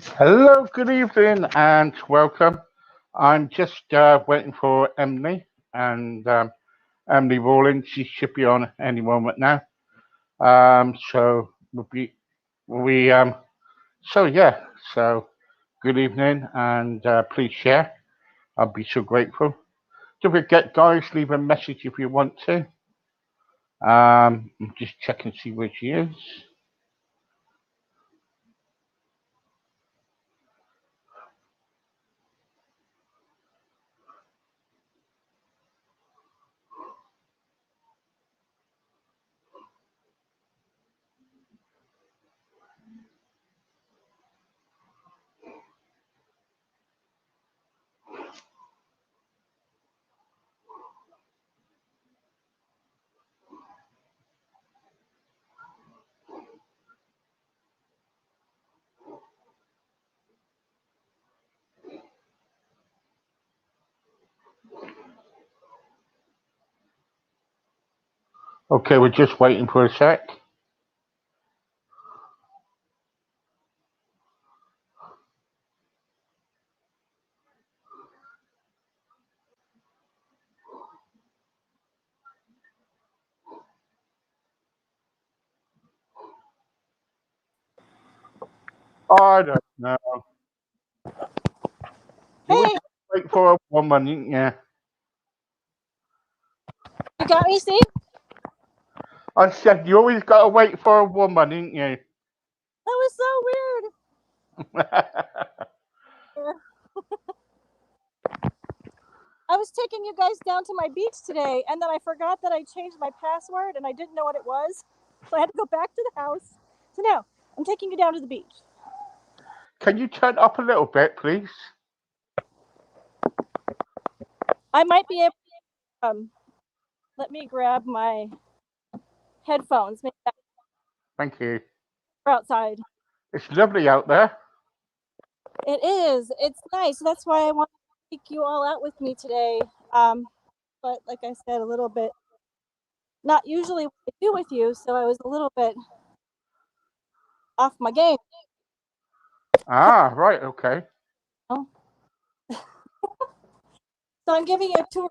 Hello, good evening, and welcome. I'm just waiting for Emily and Emily Rawlings. She should be on any moment now. So we so yeah. So good evening, and please share. I'll be so grateful. Don't forget, guys, leave a message if you want to. I'm just checking to see where she is. Okay, we're just waiting for a sec. I don't know. You always Hey, wait for a woman, yeah. you got me, Steve? I said you always gotta wait for a woman, ain't you? That was so weird. I was taking you guys down to my beach today, and then I forgot that I changed my password, and I didn't know what it was. So I had to go back to the house. So now, I'm taking you down to the beach. Can you turn up a little bit, please? I might be able to, let me grab my headphones. Maybe Thank you. they're outside. It's lovely out there. It is. It's nice. That's why I want to take you all out with me today. But like I said, a little bit, not usually what I do with you, so I was a little bit off my game. Ah, right, okay. So I'm giving you a tour.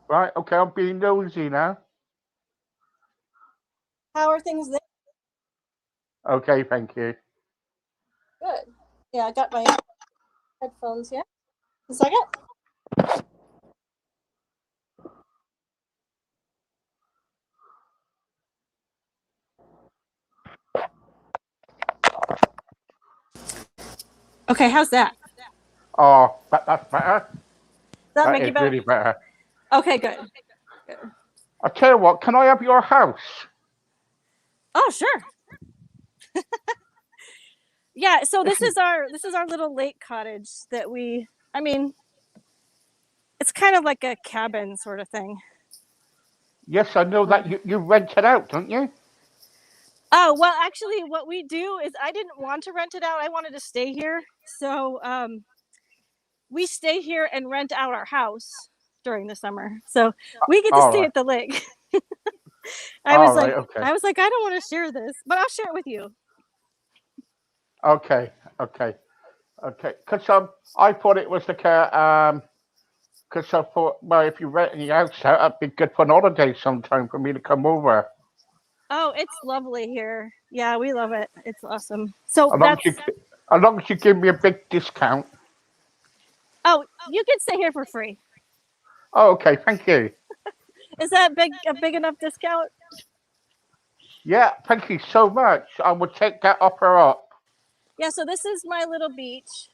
Right, okay, I'm being nosy now. How are things there? Okay, thank you. Good. Yeah, I got my headphones here. A second. Okay, how's that? Oh, that's better. Does that That make you is better? really better. Okay, good. I tell you what, can I have your house? Oh, sure. Yeah, so this is our little lake cottage that I mean, it's kind of like a cabin sort of thing. Yes, I know that you rent it out, don't you? Oh, well, actually what we do is I didn't want to rent it out. I wanted to stay here. So, we stay here and rent out our house during the summer. So, we get to All stay right. at the lake. I All was like right, okay. I was like I don't want to share this, but I'll share it with you. Okay, okay, okay. Because I thought it was like because I thought, well, if you rent the house out, that'd be good for an holiday sometime for me to come over. Oh, it's lovely here. Yeah, we love it. It's awesome. So As long as that's you, as long as you give me a big discount. oh, you can stay here for free. Oh, okay, thank you. Is that a big enough discount? Yeah, thank you so much. I will take that offer up. Yeah, so this is my little beach.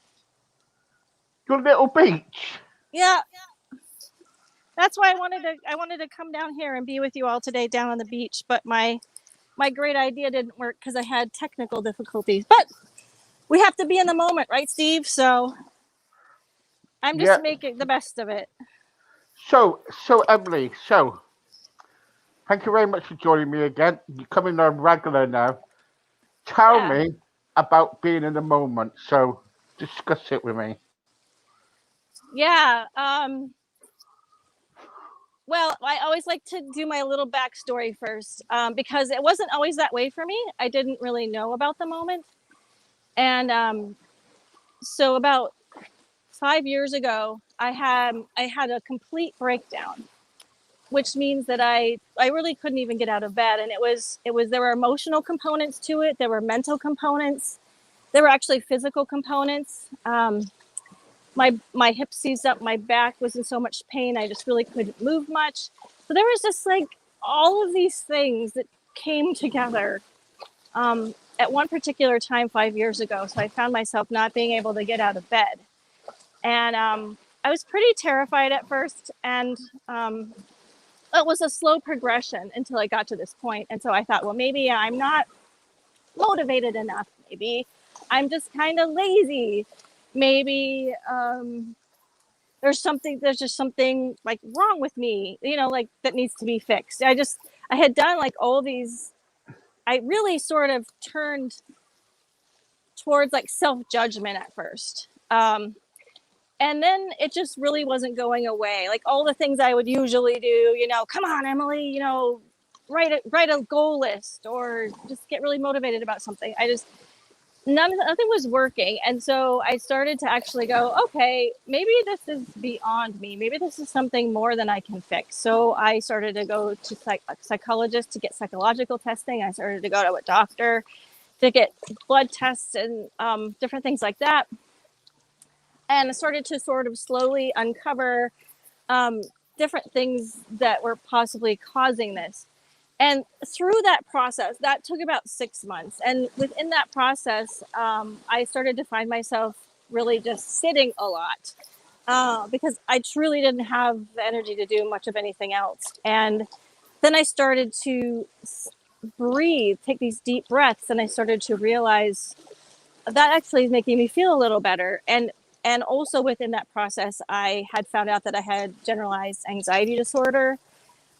Your little beach. Yeah, that's why I wanted to come down here and be with you all today down on the beach, but my great idea didn't work because I had technical difficulties. But we have to be in the moment, right, Steve? So I'm just Yeah. making the best of it. So Emily, thank you very much for joining me again. You're coming on regular now. Tell Yeah. me about being in the moment. So discuss it with me. Yeah. Well, I always like to do my little backstory first because it wasn't always that way for me. I didn't really know about the moment. And so about 5 years ago, I had a complete breakdown, which means that I really couldn't even get out of bed. And it was there were emotional components to it, there were mental components, there were actually physical components. My hip seized up, my back was in so much pain, I just really couldn't move much. So there was just like all of these things that came together at one particular time 5 years ago. So I found myself not being able to get out of bed. And I was pretty terrified at first. And it was a slow progression until I got to this point. And so I thought, well, maybe I'm not motivated enough. Maybe I'm just kind of lazy. Maybe there's just something like wrong with me, like that needs to be fixed. I had done like all these, I really sort of turned towards like self-judgment at first. And then it just really wasn't going away. Like all the things I would usually do, come on, Emilie, write a goal list or just get really motivated about something. Nothing was working. And so I started to actually go, okay, maybe this is beyond me. Maybe this is something more than I can fix. So I started to go to a psychologist to get psychological testing. I started to go to a doctor to get blood tests and different things like that. And I started to sort of slowly uncover different things that were possibly causing this. And through that process, that took about 6 months. And within that process, I started to find myself really just sitting a lot because I truly didn't have the energy to do much of anything else. And then I started to breathe, take these deep breaths, and I started to realize that actually is making me feel a little better. And also within that process, I had found out that I had generalized anxiety disorder,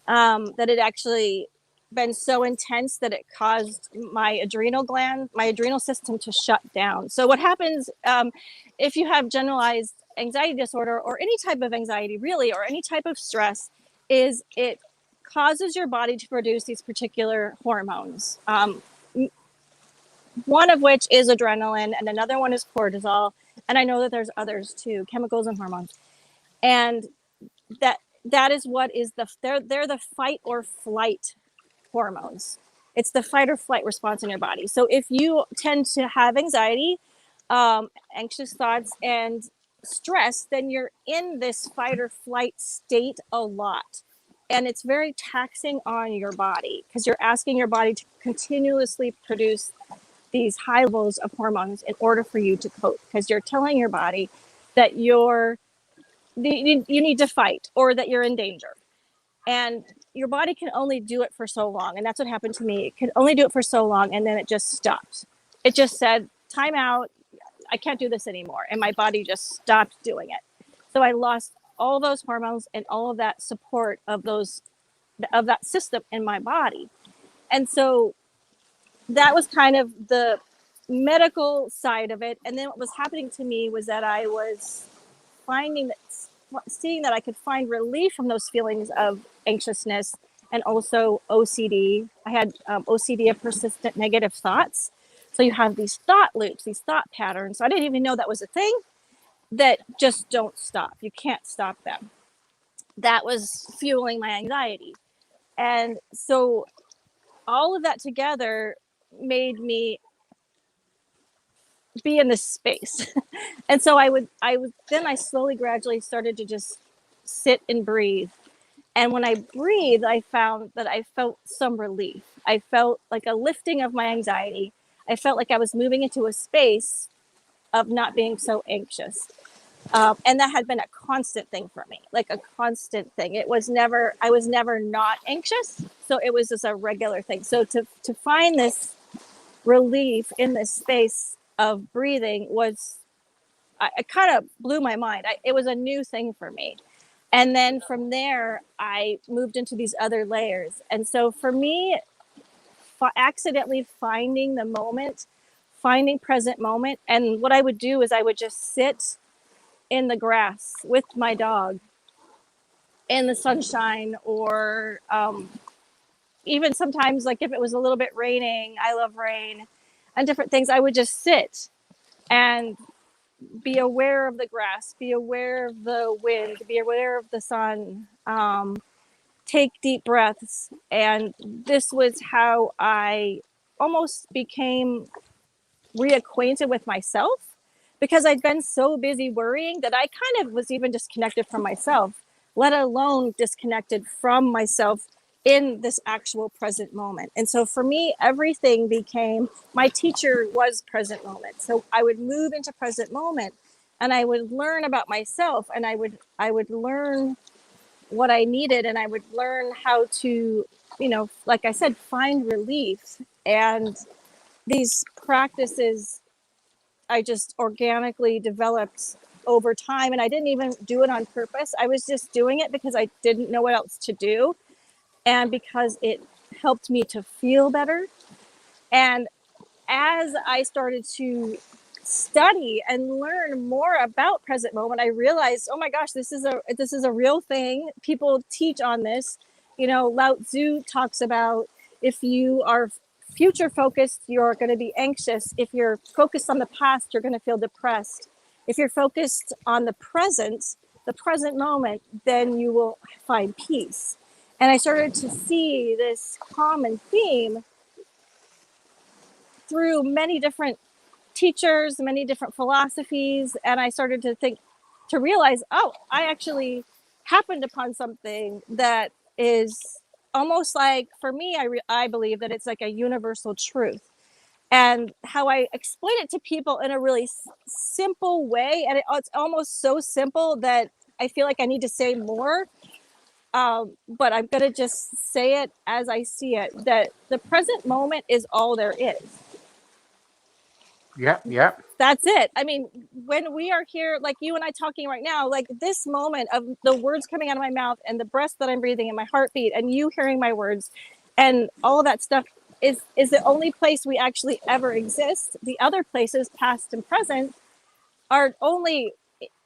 that it actually been so intense that it caused my adrenal system to shut down. So what happens if you have generalized anxiety disorder or any type of anxiety really, or any type of stress, is it causes your body to produce these particular hormones. One of which is adrenaline and another one is cortisol. And I know that there's others too, chemicals and hormones. And that is what is they're the fight or flight hormones. It's the fight or flight response in your body. So if you tend to have anxiety, anxious thoughts, and stress, then you're in this fight or flight state a lot. And it's very taxing on your body because you're asking your body to continuously produce these high levels of hormones in order for you to cope, because you're telling your body that you need to fight or that you're in danger. And your body can only do it for so long. And that's what happened to me. It could only do it for so long. And then it just stopped. It just said, time out. I can't do this anymore. And my body just stopped doing it. So I lost all those hormones and all of that support of that system in my body. And so that was kind of the medical side of it. And then what was happening to me was that I was seeing that I could find relief from those feelings of anxiousness and also OCD. I had OCD of persistent negative thoughts. So you have these thought loops, these thought patterns. So I didn't even know that was a thing that just don't stop. You can't stop them. That was fueling my anxiety. And so all of that together made me be in this space. And so then I slowly, gradually started to just sit and breathe. And when I breathed, I found that I felt some relief. I felt like a lifting of my anxiety. I felt like I was moving into a space of not being so anxious. And that had been a constant thing for me, like a constant thing. I was never not anxious. So it was just a regular thing. So to find this relief in this space of breathing it kind of blew my mind. It was a new thing for me. And then from there, I moved into these other layers. And so for me, accidentally finding the moment, finding present moment. And what I would do is I would just sit in the grass with my dog in the sunshine, or even sometimes, like if it was a little bit raining, I love rain, and different things, I would just sit and be aware of the grass, be aware of the wind, be aware of the sun, take deep breaths. And this was how I almost became reacquainted with myself, because I'd been so busy worrying that I kind of was even disconnected from myself, let alone disconnected from myself in this actual present moment. And so for me, everything became, my teacher was present moment. So I would move into present moment and I would learn about myself, and I would learn what I needed, and I would learn how to, like I said, find relief. And these practices I just organically developed over time, and I didn't even do it on purpose. I was just doing it because I didn't know what else to do, and because it helped me to feel better. And as I started to study and learn more about present moment, I realized, oh my gosh, this is a real thing. People teach on this. Lao Tzu talks about, if you are future focused, you're going to be anxious. If you're focused on the past, you're going to feel depressed. If you're focused on the present moment, then you will find peace. And I started to see this common theme through many different teachers, many different philosophies. And I started to realize, oh, I actually happened upon something that is almost like, for me, I believe that it's like a universal truth. And how I explain it to people in a really simple way, and it's almost so simple that I feel like I need to say more. But I'm going to just say it as I see it, that the present moment is all there is. Yeah. That's it. I mean, when we are here, like you and I talking right now, like this moment of the words coming out of my mouth and the breath that I'm breathing and my heartbeat and you hearing my words and all of that stuff is the only place we actually ever exist. The other places, past and present, are only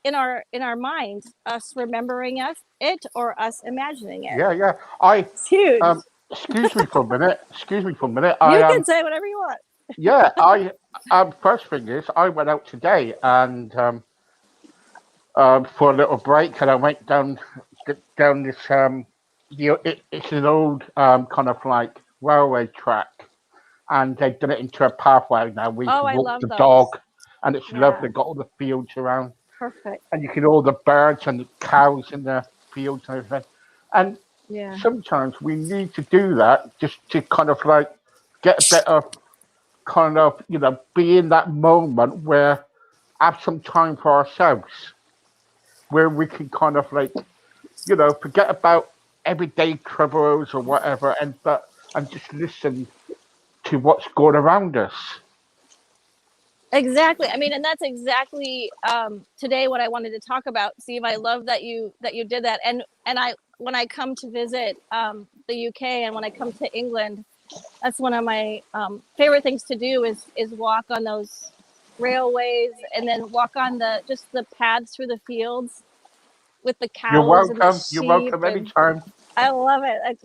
in our mind, us remembering it or us imagining it. Yeah. It's huge. Excuse me for a minute. Excuse me for a minute. You can say whatever you want. Yeah. First thing is, I went out today and for a little break, and I went down this it's an old kind of like railway track, and they've done it into a pathway now where you Oh, can I walk love the those. dog, and it's Yeah. lovely. Got all the fields around, Perfect. and you can all the birds and the cows in the fields and everything. And Yeah. sometimes we need to do that just to kind of like get a better kind of be in that moment where have some time for ourselves, where we can kind of like forget about everyday troubles or whatever, and just listen to what's going around us. Exactly. I mean, and that's exactly today what I wanted to talk about. Steve, I love that you did that. And I, when I come to visit the UK and when I come to England, that's one of my favorite things to do is walk on those railways and then walk on the paths through the fields with the You're cows and the welcome. You're sheep. welcome And anytime. I love it.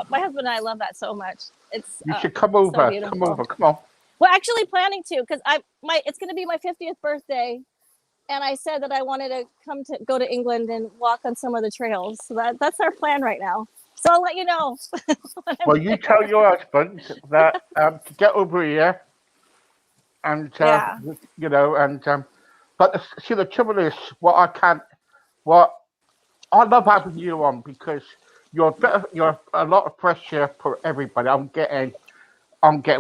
My husband and I love that so much. It's You should come so over. Come beautiful. over. Come on. We're actually planning to, because it's going to be my 50th birthday, and I said that I wanted to go to England and walk on some of the trails. So that's our plan right now. So I'll let you know when I'm Well, you there. tell your husband that to get over here, and Yeah. and but see, the trouble is, what I love having you on because you're a lot of pressure for everybody. I'm getting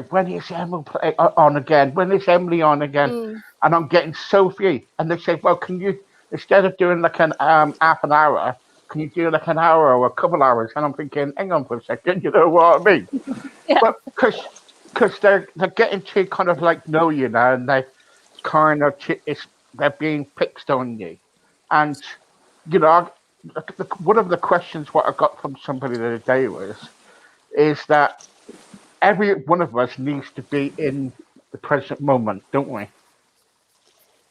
when is Emily on again? When is Emily on again? Mm. And I'm getting Sophie, and they say, well, can you instead of doing like an half an hour, can you do like an hour or a couple hours? And I'm thinking, hang on for a second, you know what I mean? Yeah. But because they're getting to kind of like know you now, and they kind of they're being fixed on you, and you know, one of the questions what I got from somebody the other day is that every one of us needs to be in the present moment, don't we?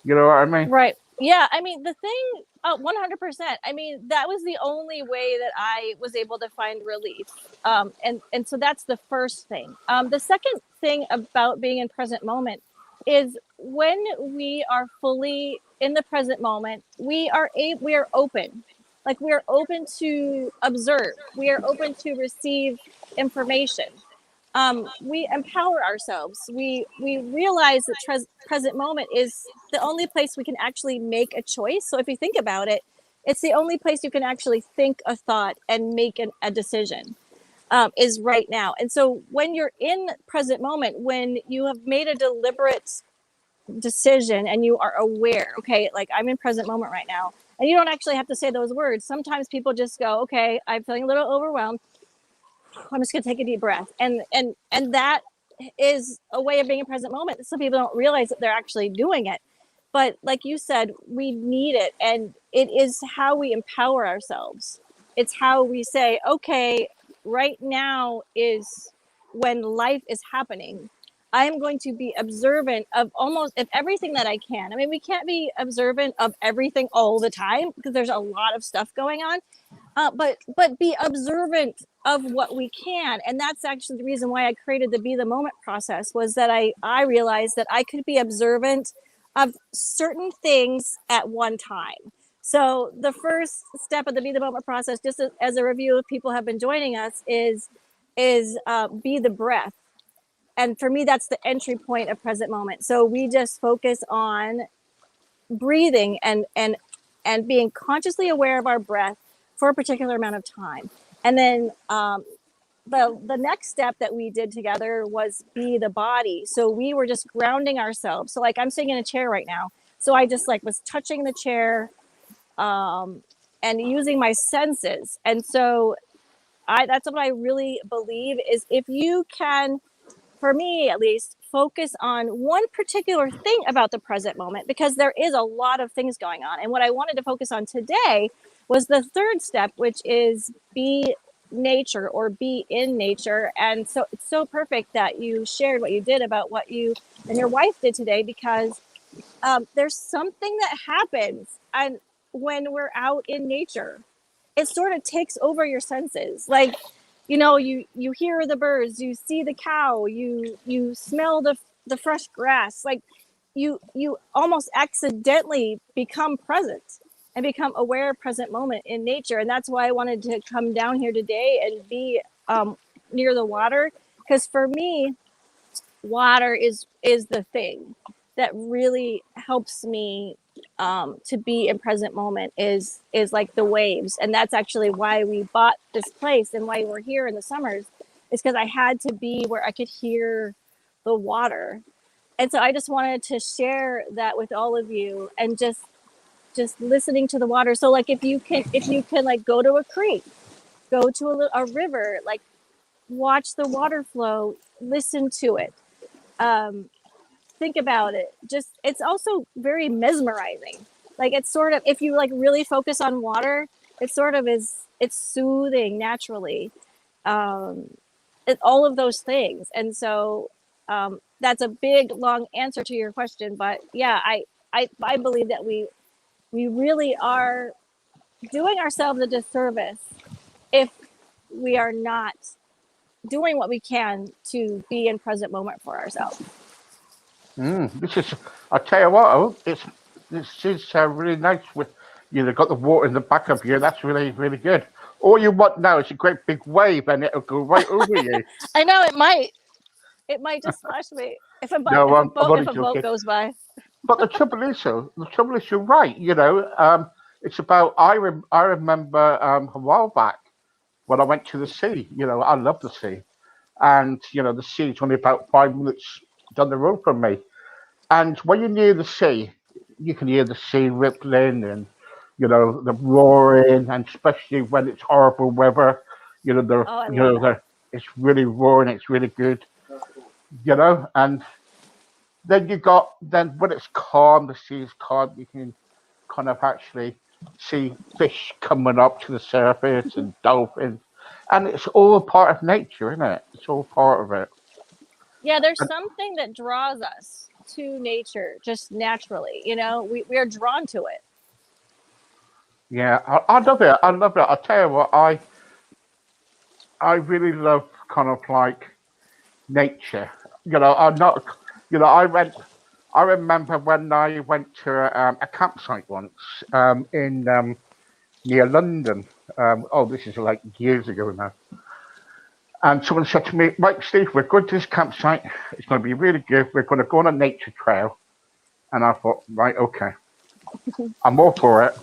You know what I mean? Right. Yeah. I mean, the thing, 100%. I mean, that was the only way that I was able to find relief. And so that's the first thing. The second thing about being in present moment is when we are fully in the present moment, we are open. Like, we are open to observe. We are open to receive information. We empower ourselves. We realize that present moment is the only place we can actually make a choice. So if you think about it, it's the only place you can actually think a thought and make a decision, is right now. And so when you're in present moment, when you have made a deliberate decision and you are aware, okay, like, I'm in present moment right now, and you don't actually have to say those words. Sometimes people just go, okay, I'm feeling a little overwhelmed, I'm just going to take a deep breath, and that is a way of being in present moment. Some people don't realize that they're actually doing it, but like you said, we need it, and it is how we empower ourselves. It's how we say, okay, right now is when life is happening. I'm going to be observant of everything that I can. I mean, we can't be observant of everything all the time because there's a lot of stuff going on. But be observant of what we can. And that's actually the reason why I created the Be the Moment process, was that I realized that I could be observant of certain things at one time. So the first step of the Be the Moment process, just as a review, if people have been joining us, is be the breath. And for me, that's the entry point of present moment. So we just focus on breathing and being consciously aware of our breath for a particular amount of time. And then the next step that we did together was be the body. So we were just grounding ourselves. So like, I'm sitting in a chair right now. So I just like was touching the chair and using my senses. And so that's what I really believe is, if you can, for me at least, focus on one particular thing about the present moment, because there is a lot of things going on. And what I wanted to focus on today was the third step, which is be nature, or be in nature. And so it's so perfect that you shared what you did about what you and your wife did today, because there's something that happens and when we're out in nature. It sort of takes over your senses. Like, you hear the birds, you see the cow, you smell the fresh grass. Like, you almost accidentally become present and become aware of present moment in nature. And that's why I wanted to come down here today and be near the water, because for me, water is the thing that really helps me to be in present moment, is like the waves. And that's actually why we bought this place and why we're here in the summers, is because I had to be where I could hear the water. And so I just wanted to share that with all of you, and just listening to the water. So like, if you can like go to a creek, go to a river, like watch the water flow, listen to it, think about it. Just, it's also very mesmerizing. Like, it's sort of, if you like really focus on water, it sort of is, it's soothing naturally. All of those things. And so that's a big long answer to your question, but yeah, I believe that we really are doing ourselves a disservice if we are not doing what we can to be in present moment for ourselves. This is, I tell you what, this is really nice. With they've got the water in the back of you. That's really, really good. All you want now is a great big wave, and it'll go right over you. I know it might just splash me if a No, I'm only boat joking. goes by. But the trouble is, you're right. It's about. I remember a while back when I went to the sea. I love the sea, and the sea is only about 5 minutes down the road from me. And when you're near the sea, you can hear the sea rippling and the roaring, and especially when it's horrible weather, Oh, I love that. it's really roaring, it's really good, and then when it's calm, the sea is calm, you can kind of actually see fish coming up to the surface and dolphins, and it's all part of nature, isn't it? It's all part of it. Yeah, there's And, something that draws us to nature just naturally. We are drawn to it. yeah, I love it. I love it. I tell you what, I really love kind of like nature. I'm not. I went. I remember when I went to a campsite once in near London. Oh, this is like years ago now. And someone said to me, "Right, Steve, we're going to this campsite. It's going to be really good. We're going to go on a nature trail." And I thought, right, okay, I'm all for it.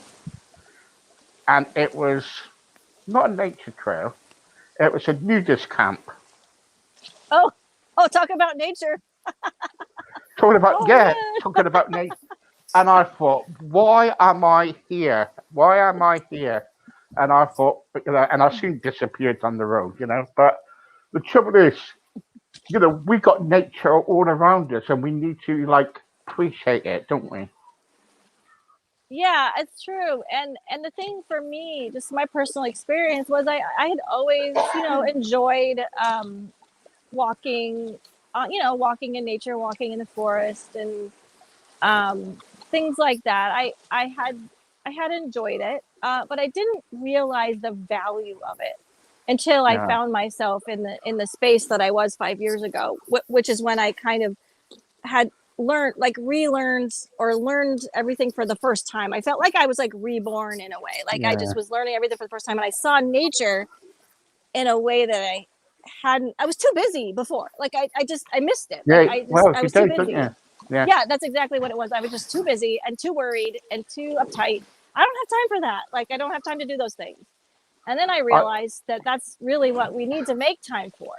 And it was not a nature trail; it was a nudist camp. Oh, oh, talk about nature. Talking about Oh yeah, man. talking about nature. And I thought, why am I here? Why am I here? And I thought, and I soon disappeared on the road, But the trouble is, we got nature all around us, and we need to like appreciate it, don't we? Yeah, it's true. And the thing for me, just my personal experience, was I had always, enjoyed walking, walking in nature, walking in the forest, and things like that. I had enjoyed it, but I didn't realize the value of it until I Yeah, found myself in the space that I was 5 years ago, which is when I kind of had learned, like relearned or learned everything for the first time. I felt like I was like reborn in a way. Like I yeah, just was learning everything for the first time, and I saw nature in a way that I was too busy before. Like I missed it. Like yeah. Well, I you was too do, don't busy. you? Yeah. Yeah, that's exactly what it was. I was just too busy and too worried and too uptight. I don't have time for that. Like I don't have time to do those things. And then I I realized that that's really what we need to make time for.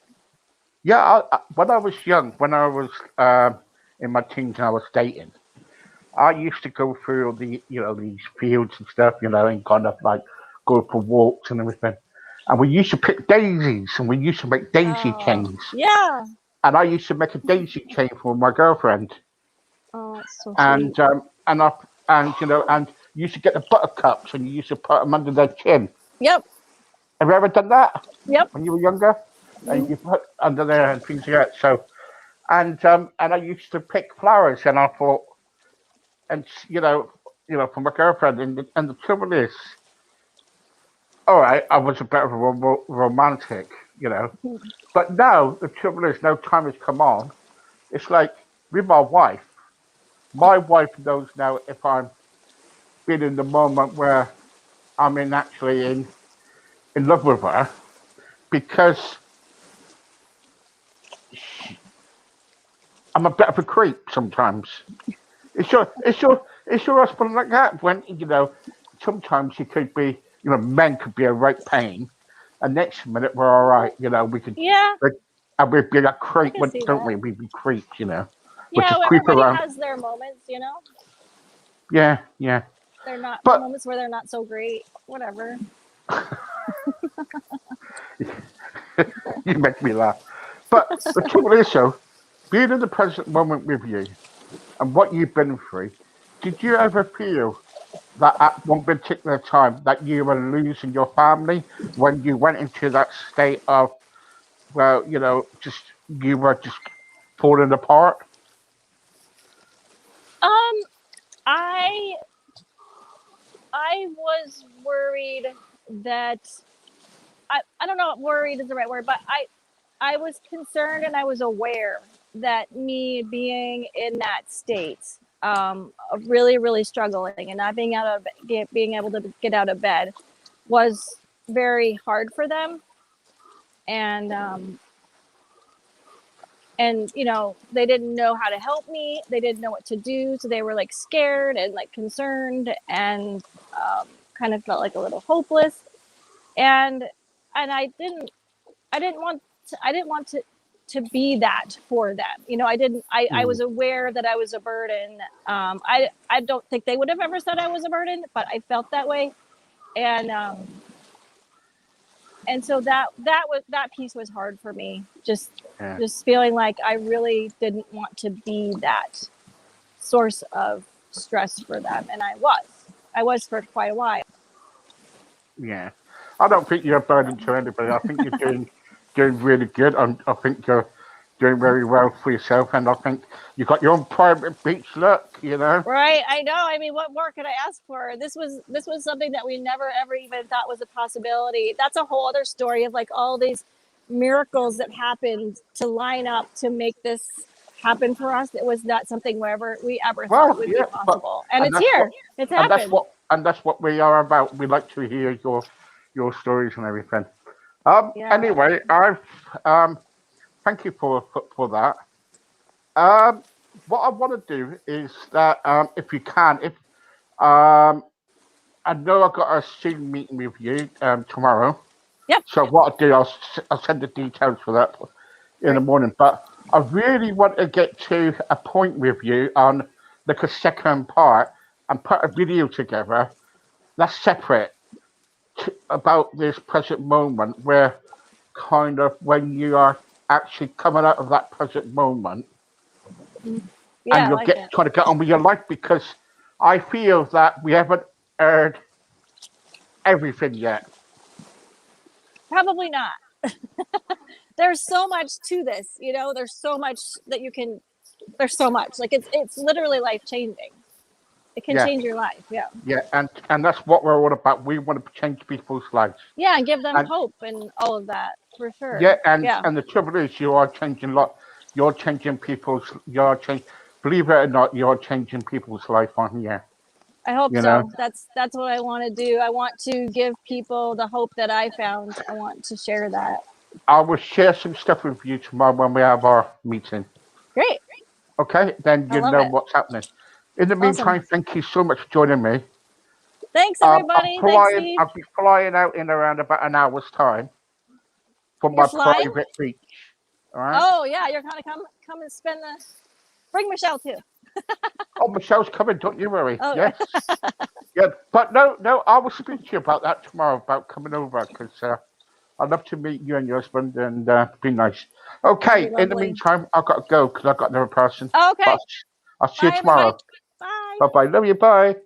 yeah. When I was young, when I was in my teens, and I was dating. I used to go through these fields and stuff, and kind of like go for walks and everything. And we used to pick daisies, and we used to make daisy Oh, chains. yeah. And I used to make a daisy chain for my girlfriend, Oh, it's so sweet. and and I and you used to get the buttercups, and you used to put them under their chin. Yep. Have you ever done that Yep. when you were younger? And Mhm. you put under there and things like that. So and I used to pick flowers, and I thought, and for my girlfriend, and the trouble is, all right, I was a bit of a romantic, but now the trouble is, now time has come on. It's like with my wife knows now if I'm been in the moment where I'm in love with her because she, I'm a bit of a creep sometimes. It's your husband like that when sometimes he could be men could be a right pain, and next minute we're all right. We could, Yeah, like, and we'd be like I creep, can see don't that. we? We'd be creeps, We'd Yeah, just well, creep everybody around. has their moments. Yeah, yeah. They're not the But moments where they're not so great. Whatever. you make me laugh. But the trouble is, so being in the present moment with you and what you've been through, did you ever feel that at one particular time that you were losing your family when you went into that state of, well, just you were just falling apart? Um, I I was worried that I don't know if worried is the right word, but I was concerned and I was aware that me being in that state, of really really struggling and not being able to get out of bed was very hard for them, and they didn't know how to help me, they didn't know what to do, so they were like scared and like concerned, and kind of felt like a little hopeless, and I didn't want to be that for them. I Mm, was aware that I was a burden. I don't think they would have ever said I was a burden, but I felt that way, and so that piece was hard for me. Just yeah, just feeling like I really didn't want to be that source of stress for them, and I was for quite a while. yeah. I don't think you're a burden to anybody. I think you're doing really good. I think you're doing very well for yourself, and I think you got your own private beach look. Right, I know. I mean, what more could I ask for? This was something that we never ever even thought was a possibility. That's a whole other story of like all these miracles that happened to line up to make this happen for us. It was not something we ever thought Well, would be yeah, but possible. And and it's that's here. what It's and that's happened. what and that's what we are about. We like to hear your stories and everything. Yeah. Anyway, I've thank you for that. Um, what I want to do is that if you can, if um, I know I've got a Zoom meeting with you tomorrow. Yep. So what I'll do, I'll send the details for that in the Great. morning. But I really want to get to a point with you on like a second part and put a video together that's separate about this present moment where kind of when you are actually coming out of that present moment and Yeah, I you'll like get it. trying to get on with your life because I feel that we haven't heard everything yet. Probably not. There's so much to this, you know. There's so much that you can. There's so much. Like it's literally life changing. It can Yeah, change your life. Yeah. yeah, and that's what we're all about. We want to change people's lives. Yeah, and give them And hope and all of that for sure. yeah, Yeah. and the trouble is, you are changing lot. You're changing people's. You're change. Believe it or not, you're changing people's life on here. I hope You know, so. That's what I want to do. I want to give people the hope that I found. I want to share that. I will share some stuff with you tomorrow when we have our meeting. Great. Okay, then I you love know it. what's happening. In the Awesome. meantime, thank you so much for joining me. Thanks I'm everybody. Thanks flying. Steve. I'll be flying out in around about an hour's time for You're my flying? private beach. All right. Oh yeah, you're gonna come and spend the bring Michelle too. Oh, Michelle's coming. Don't you worry. Oh Yes. Yeah. But no. I will speak to you about that tomorrow about coming over because I'd love to meet you and your husband and be nice. that'd be Okay. In the lovely. meantime, I've got to go because I've got another person. But Okay. I'll see you Bye everybody. tomorrow. Bye. Bye bye. Love you. Bye.